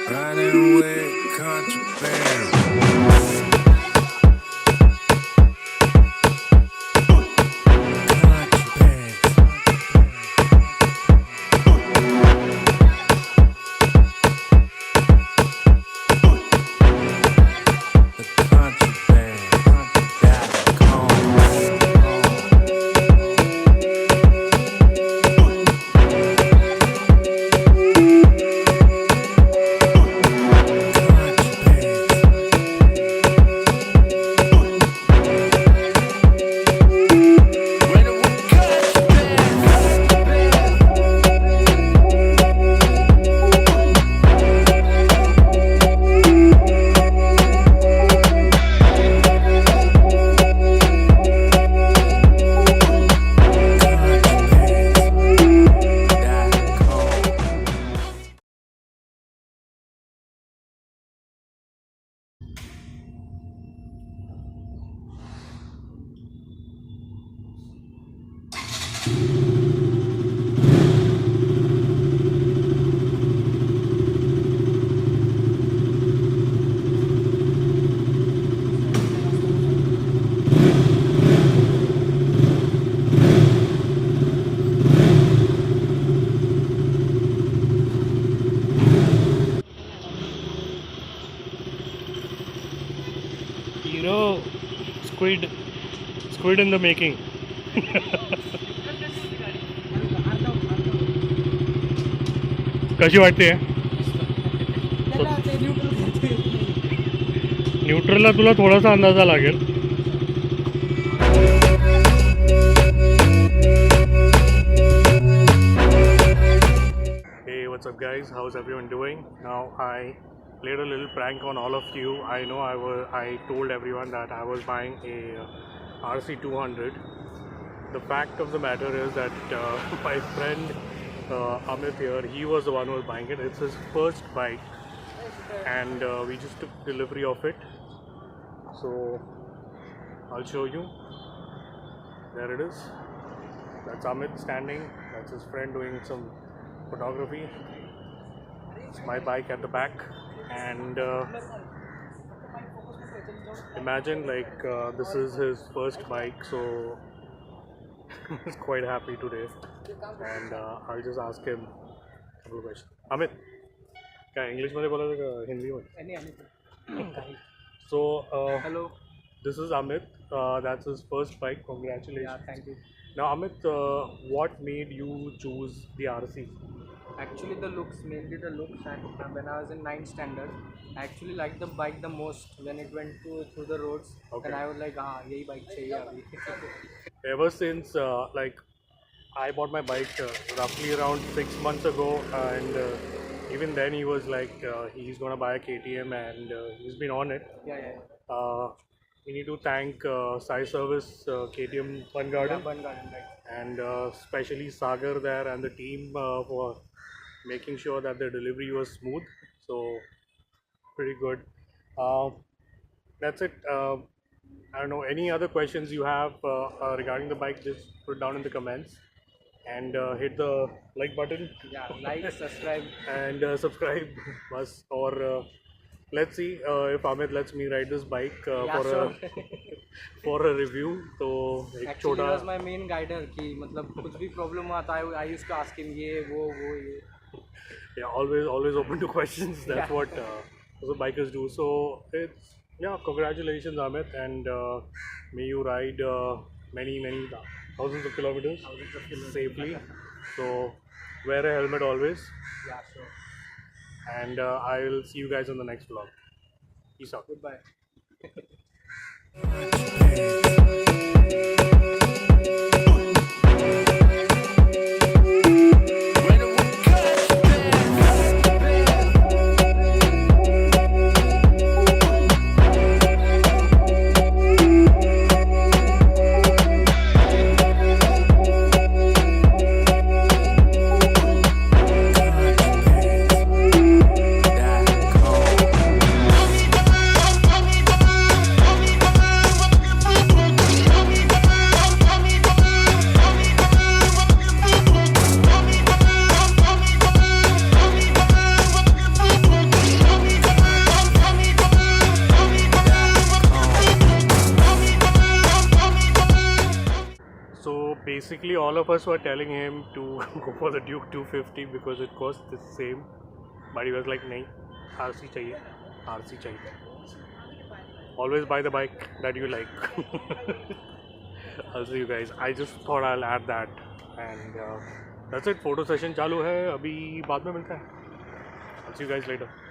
Riding with contraband. Hero, squid in the making. कशी वाटते? न्यूट्रलला तुला थोडासा अंदाजा लागेल. Hey, what's up guys? How's everyone doing? Now I played a little prank on all of you. I know I told everyone that I was buying a RC 200. The fact of the matter is that my friend Amit here, he was the one who was buying it. It's his first bike and we just took delivery of it. So I'll show you. There it is. That's Amit standing. That's his friend doing some photography. It's my bike at the back, and imagine like this is his first bike, so he's quite happy today. And I'll just ask him a couple of questions. Amit, क्या English मध्ये बोलायचं का हिंदी मध्ये? So hello. This is Amit. That's his first bike. Congratulations. Yeah, thank you. Now Amit, what made you choose the RC? Actually the looks, mainly the looks, and when I was in 9th standard, I actually liked the bike the most when it went through the roads. Okay. And I was like, yahi bike chahiye abhi. Ever since like I bought my bike roughly around 6 months ago, and even then he was like he's gonna buy a KTM, and he's been on it. Yeah. We need to thank Sai Service, KTM Fun Garden, Fun Garden, right. and especially Sagar there and the team for making sure that the delivery was smooth. So pretty good. That's it. I don't know, any other questions you have regarding the bike, just put down in the comments, and hit the like button. Yeah, like, subscribe. And subscribe us, or let's see if Amit lets me ride this bike for a review. So Actually he was my main guider कि मतलब कुछ भी problem हुआ था, I used to ask him ये वो ये. Yeah, always open to questions. That's what the bikers do. So it's, yeah, congratulations Amit, and may you ride many thousands of kilometers safely. So wear a helmet always. Yeah, sure. And I will see you guys in the next vlog. Peace out. Goodbye. basically all of us were telling him to go for the Duke 250 because it costs the same, but he was like, "Nahi, RC chahiye, RC chahiye. Always buy the bike that you like." I'll see you guys. I just thought I'll add that, and that's it. Photo session चालू है. अभी बाद में मिलता है. I'll see you guys later.